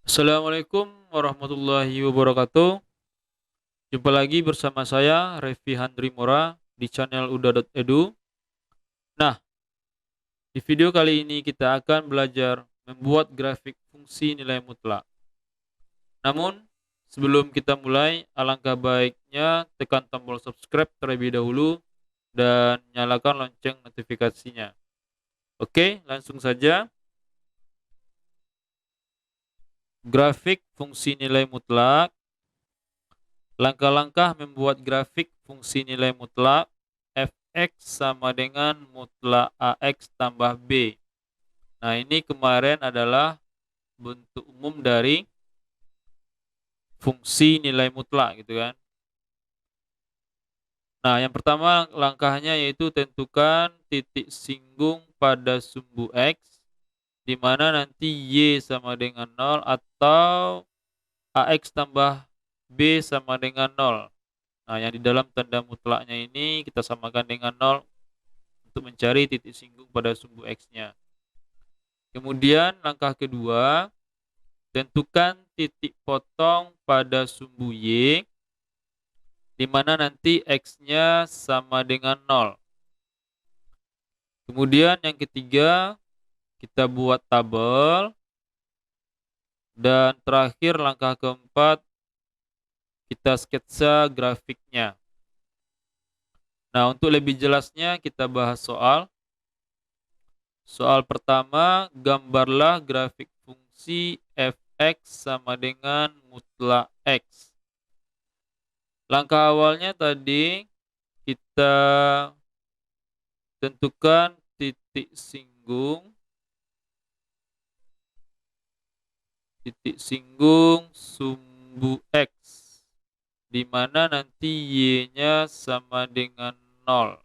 Assalamualaikum warahmatullahi wabarakatuh. Jumpa lagi bersama saya Revi Handri Mora di channel uda.edu. Nah, di video kali ini kita akan belajar membuat grafik fungsi nilai mutlak. Namun, sebelum kita mulai, alangkah baiknya tekan tombol subscribe terlebih dahulu dan nyalakan lonceng notifikasinya. Oke, langsung saja. Grafik fungsi nilai mutlak. Langkah-langkah membuat grafik fungsi nilai mutlak fx sama dengan mutlak ax tambah b. Nah, ini kemarin adalah bentuk umum dari fungsi nilai mutlak gitu kan. Nah, yang pertama langkahnya yaitu tentukan titik singgung pada sumbu x di mana nanti y sama dengan 0 atau ax tambah b sama dengan 0. Nah, yang di dalam tanda mutlaknya ini kita samakan dengan 0 untuk mencari titik singgung pada sumbu x-nya. Kemudian langkah kedua, tentukan titik potong pada sumbu y, di mana nanti x-nya sama dengan 0. Kemudian yang ketiga, kita buat tabel. Dan terakhir langkah keempat, kita sketsa grafiknya. Nah, untuk lebih jelasnya kita bahas soal. Soal pertama, gambarlah grafik fungsi fx sama dengan mutlak x. Langkah awalnya tadi kita tentukan titik singgung sumbu x, di mana nanti y-nya sama dengan 0.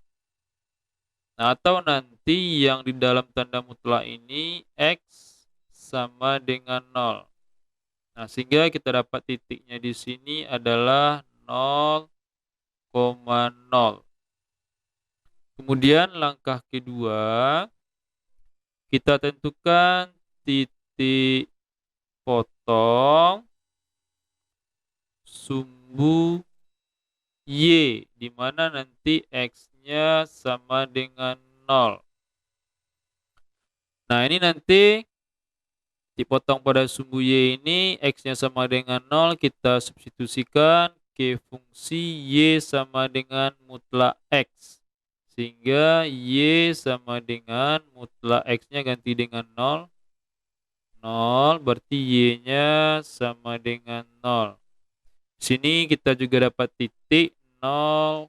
Nah, atau nanti yang di dalam tanda mutlak ini x sama dengan 0. Nah, sehingga kita dapat titiknya di sini adalah 0,0. Kemudian langkah kedua, kita tentukan titik potong sumbu y, di mana nanti x-nya sama dengan 0. Nah, ini nanti dipotong pada sumbu y ini, x-nya sama dengan 0, kita substitusikan ke fungsi y sama dengan mutlak x. Sehingga y sama dengan mutlak x-nya ganti dengan 0. 0 berarti y-nya sama dengan 0. Sini kita juga dapat titik 0,0.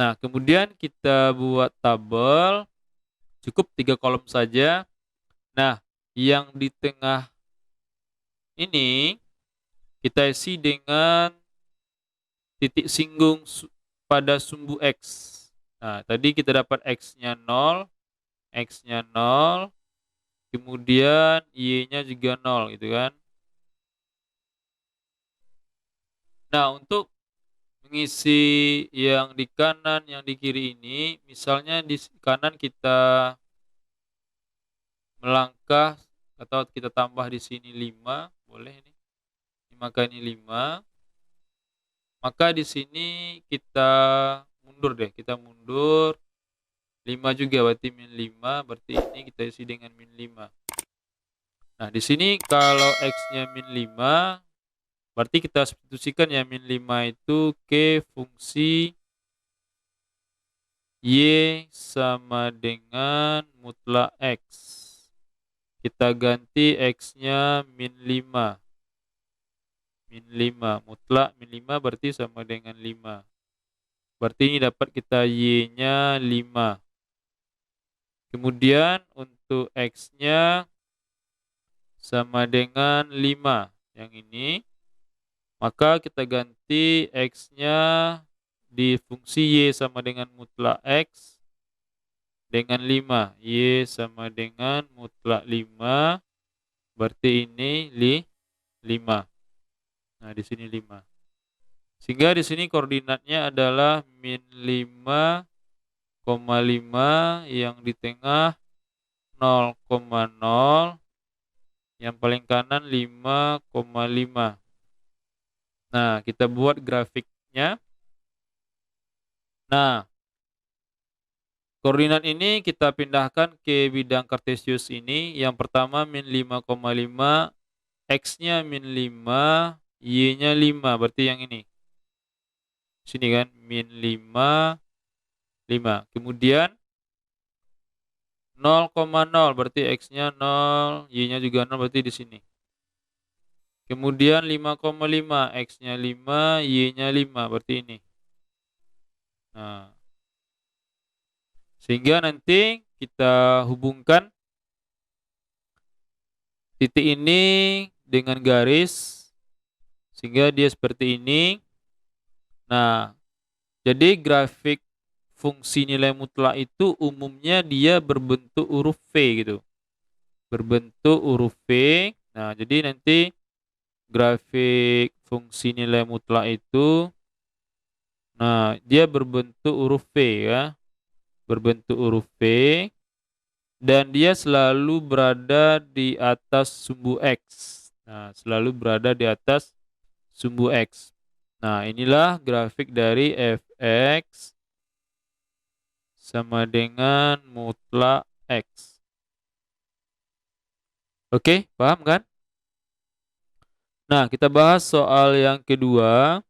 Nah, kemudian kita buat tabel. Cukup 3 kolom saja. Nah, yang di tengah ini kita isi dengan titik singgung pada sumbu x. Nah, tadi kita dapat x-nya 0, x-nya 0, kemudian y-nya juga 0 gitu kan. Nah, untuk mengisi yang di kanan, yang di kiri ini, misalnya di kanan kita melangkah atau kita tambah di sini 5, boleh ini. Maka ini 5. Maka di sini kita mundur deh, kita mundur 5 juga berarti min 5, berarti ini kita isi dengan min 5. Nah, di sini kalau x-nya min 5, berarti kita substitusikan ya min 5 itu ke fungsi y sama dengan mutlak x. Kita ganti x-nya min 5. Min 5, mutlak min 5 berarti sama dengan 5. Berarti ini dapat kita y-nya 5. Kemudian untuk x-nya sama dengan 5. Yang ini. Maka kita ganti x-nya di fungsi y sama dengan mutlak x dengan 5. Y sama dengan mutlak 5. Berarti ini 5. Nah, di sini 5. Sehingga di sini koordinatnya adalah min 5,5 yang di tengah 0,0 Yang paling kanan 5,5. Nah, kita buat grafiknya. Nah, koordinat ini kita pindahkan ke bidang kartesius ini. Yang pertama min 5,5, X-nya min 5, Y-nya 5. Berarti yang ini. Sini kan, min 5, 5. Kemudian 0,0 berarti X-nya 0, Y-nya juga 0 berarti di sini. Kemudian 5,5, X-nya 5, Y-nya 5 berarti ini. Nah, sehingga nanti kita hubungkan titik ini dengan garis sehingga dia seperti ini. Nah, jadi grafik fungsi nilai mutlak itu umumnya dia berbentuk huruf V gitu. Berbentuk huruf V. Nah, jadi nanti grafik fungsi nilai mutlak itu, nah, dia berbentuk huruf V ya. Berbentuk huruf V. Dan dia selalu berada di atas sumbu X. Nah, selalu berada di atas sumbu X. Nah, inilah grafik dari fx sama dengan mutlak X. Oke, paham kan? Nah, kita bahas soal yang kedua.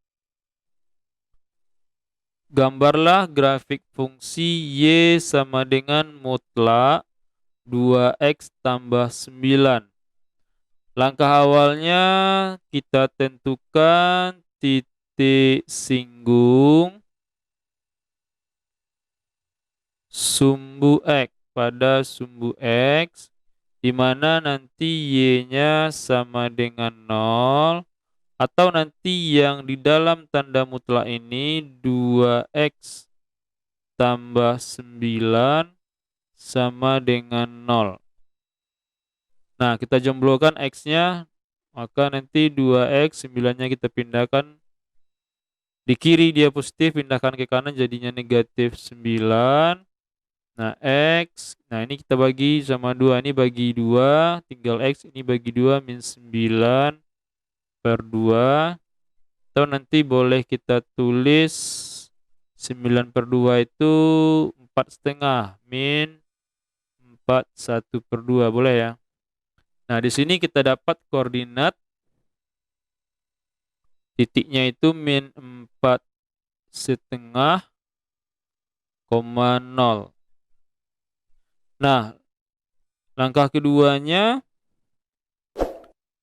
Gambarlah grafik fungsi Y sama dengan mutlak 2X tambah 9. Langkah awalnya kita tentukan titik singgung sumbu X pada sumbu X, di mana nanti Y-nya sama dengan 0, atau nanti yang di dalam tanda mutlak ini 2X tambah 9 sama dengan 0. Nah, kita jomblokan X-nya, maka nanti 2X, 9-nya kita pindahkan. Di kiri dia positif, pindahkan ke kanan jadinya negatif 9. Nah, X, nah ini kita bagi sama 2, ini bagi 2, tinggal X, ini bagi 2, min 9 per 2. Atau nanti boleh kita tulis 9 per 2 itu 4,5, min 41 per 2, boleh ya. Nah, di sini kita dapat koordinat titiknya itu min 4,5, 0. Nah, langkah keduanya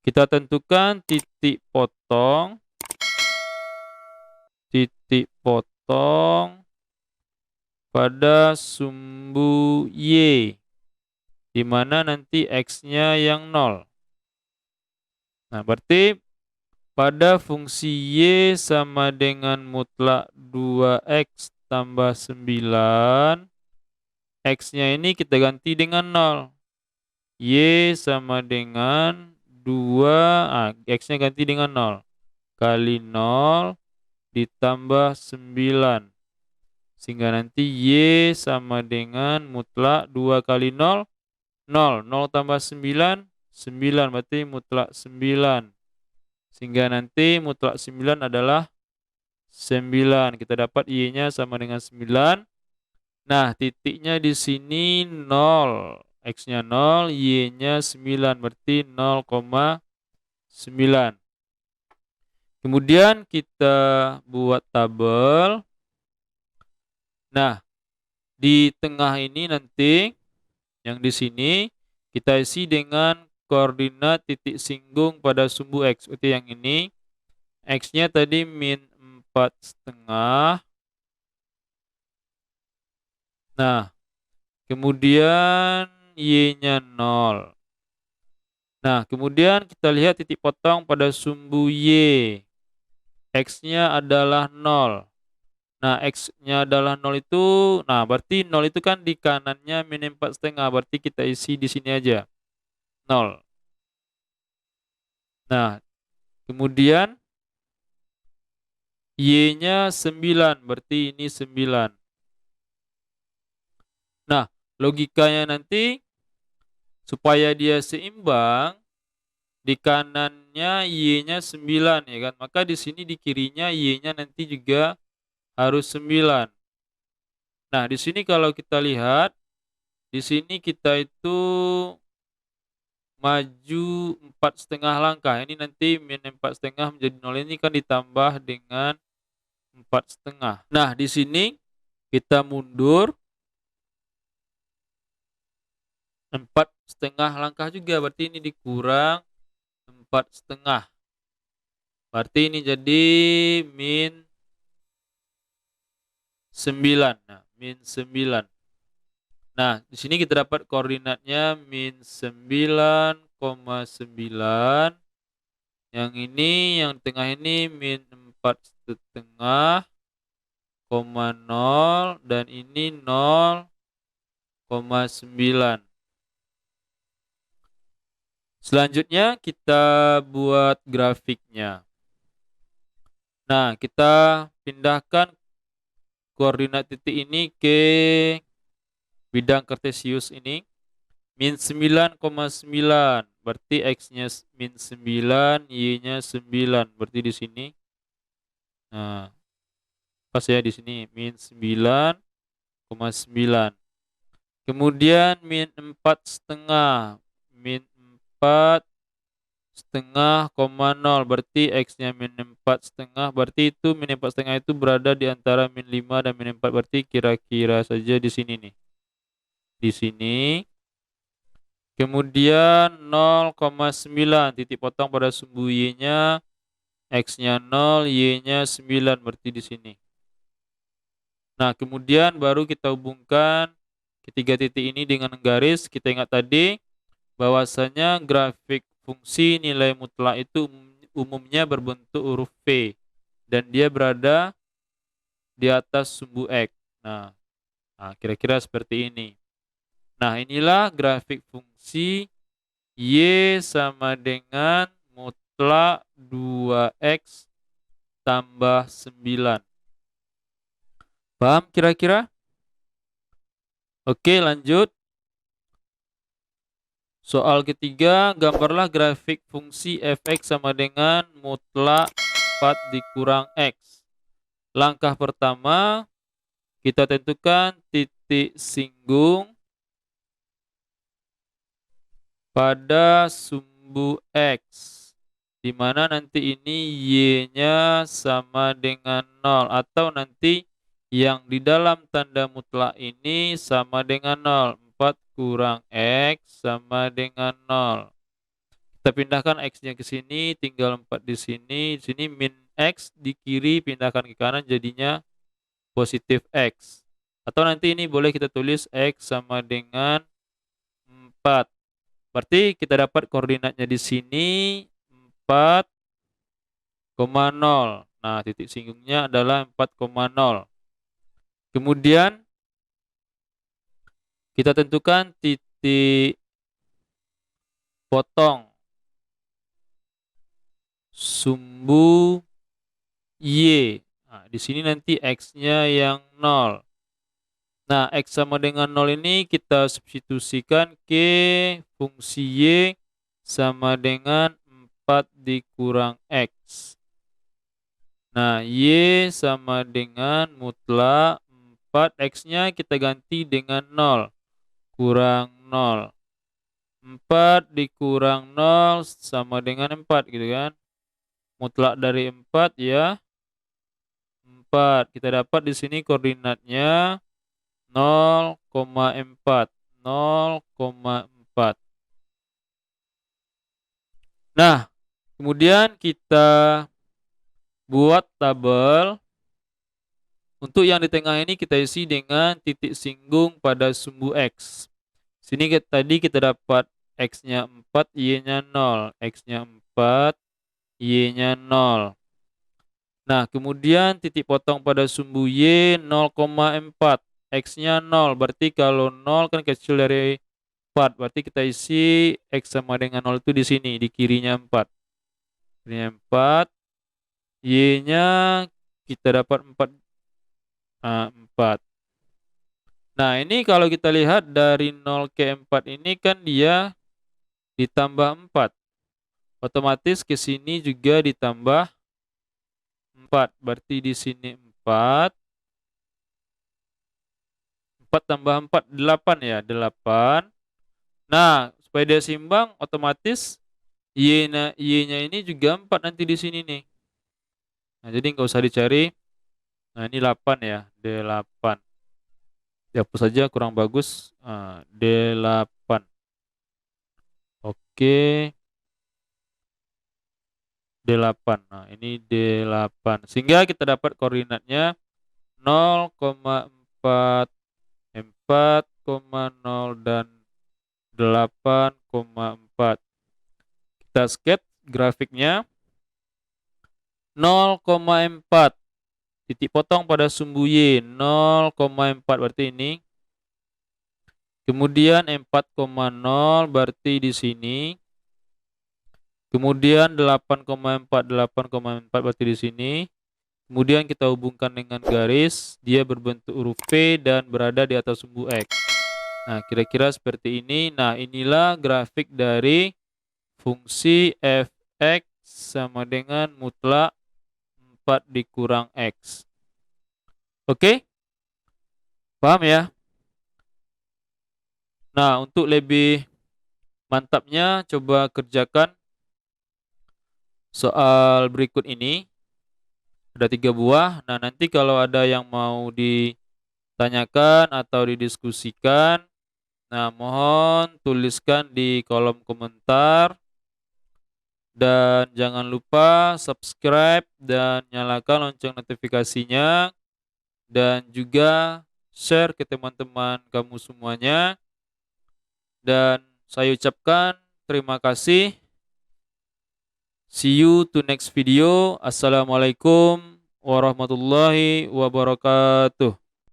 kita tentukan titik potong pada sumbu Y, di mana nanti X-nya yang 0. Nah, berarti pada fungsi Y sama dengan mutlak 2X tambah 9, X-nya ini kita ganti dengan 0. Y sama dengan 2, X-nya ganti dengan 0. Kali 0 ditambah 9. Sehingga nanti Y sama dengan mutlak 2 kali 0, 0. 0 tambah 9, 9. Berarti mutlak 9. Sehingga nanti mutlak 9 adalah 9. Kita dapat Y-nya sama dengan 9. Nah, titiknya di sini 0. X-nya 0, Y-nya 9. Berarti 0,9. Kemudian kita buat tabel. Nah, di tengah ini nanti, yang di sini, kita isi dengan koordinat titik singgung pada sumbu X. Berarti yang ini, X-nya tadi min 4,5. Nah, kemudian Y-nya 0. Nah, kemudian kita lihat titik potong pada sumbu Y. X-nya adalah 0. Nah, X-nya adalah 0 itu, nah berarti 0 itu kan di kanannya min 4,5. Berarti kita isi di sini aja, 0. Nah, kemudian Y-nya 9. Berarti ini 9. Nah, logikanya nanti supaya dia seimbang, Di kanannya Y-nya 9 ya kan. Maka di sini di kirinya Y-nya nanti juga harus 9. Nah, di sini kalau kita lihat, di sini kita itu maju 4,5 langkah. Ini nanti min 4,5 menjadi 0 ini kan ditambah dengan 4,5. Nah, di sini kita mundur 4,5 langkah juga. Berarti ini dikurang 4,5. Berarti ini jadi min 9. Nah, min 9. Nah, di sini kita dapat koordinatnya min 9,9. Yang ini, yang tengah ini min 4,5, 0, dan ini 0,9. Selanjutnya kita buat grafiknya. Nah, kita pindahkan koordinat titik ini ke bidang kartesius ini. Min 9,9. Berarti X-nya min 9, Y-nya 9. Berarti di sini. Nah, pas ya di sini min 9,9. Kemudian min 4,5. Min 4,5, berarti X-nya min 4,5. Berarti itu min 4,5 itu berada di antara min 5 dan min 4. Berarti kira-kira saja di sini nih. Di sini. Kemudian 0,9, titik potong pada sumbu Y-nya, X-nya 0, Y-nya 9, berarti di sini. Nah, kemudian baru kita hubungkan ketiga titik ini dengan garis. Kita ingat tadi bahwasanya grafik fungsi nilai mutlak itu umumnya berbentuk huruf V dan dia berada di atas sumbu X. Nah, kira-kira seperti ini. Nah, inilah grafik fungsi Y sama dengan mutlak 2X tambah 9. Paham kira-kira? Oke, lanjut. Soal ketiga, gambarlah grafik fungsi f(x) sama dengan mutlak 4 dikurang X. Langkah pertama, kita tentukan titik singgung pada sumbu X, di mana nanti ini Y-nya sama dengan 0, atau nanti yang di dalam tanda mutlak ini sama dengan 0. 4 kurang X sama dengan 0. Kita pindahkan X-nya ke sini, tinggal 4 di sini. Di sini min X di kiri, pindahkan ke kanan, jadinya positif X. Atau nanti ini boleh kita tulis X sama dengan 4. Berarti kita dapat koordinatnya di sini 4,0. Nah, titik singgungnya adalah 4,0. Kemudian kita tentukan titik potong sumbu Y. Nah, di sini nanti X-nya yang 0. Nah, X sama dengan 0 ini kita substitusikan ke fungsi Y sama dengan 4 dikurang X. Nah, Y sama dengan mutlak 4. X-nya kita ganti dengan 0. Kurang 0. 4 dikurang 0 sama dengan 4 gitu kan. Mutlak dari 4 ya 4. Kita dapat di sini koordinatnya 0,4. 0,4. Nah, kemudian kita buat tabel. Untuk yang di tengah ini kita isi dengan titik singgung pada sumbu X. Sini tadi kita dapat X-nya 4, Y-nya 0. X-nya 4, Y-nya 0. Nah, kemudian titik potong pada sumbu Y 0,4. X-nya 0. Berarti kalau 0 kan kecil dari 4. Berarti kita isi X sama dengan 0 itu di sini, di kirinya 4. Kirinya 4. Y-nya kita dapat 4. 4. Nah, ini kalau kita lihat dari 0 ke 4 ini kan dia ditambah 4. Otomatis ke sini juga ditambah 4. Berarti di sini 4. 4 tambah 4, 8 ya, 8. Nah, supaya dia seimbang, otomatis Y-nya ini juga 4 nanti di sini nih. Nah, jadi nggak usah dicari. Nah, ini 8 ya, D8. Dihapus saja, kurang bagus. D8. Oke, D8. Nah, ini D8. Sehingga kita dapat koordinatnya 0,4, 4,0 dan 8,4. Kita sketch grafiknya 0,4. Titik potong pada sumbu Y 0,4 berarti ini. Kemudian 4,0 berarti di sini. Kemudian 8,4 berarti di sini. Kemudian kita hubungkan dengan garis, dia berbentuk huruf V dan berada di atas sumbu X. Nah, kira-kira seperti ini. Nah, inilah grafik dari fungsi f(x) sama dengan mutlak 4 dikurang X. Oke? Paham ya? Nah, untuk lebih mantapnya, coba kerjakan soal berikut ini. Ada 3 buah. Nah, nanti kalau ada yang mau ditanyakan atau didiskusikan, nah, mohon tuliskan di kolom komentar. Dan jangan lupa subscribe dan nyalakan lonceng notifikasinya. Dan juga share ke teman-teman kamu semuanya. Dan saya ucapkan terima kasih. See you to next video. Assalamualaikum warahmatullahi wabarakatuh.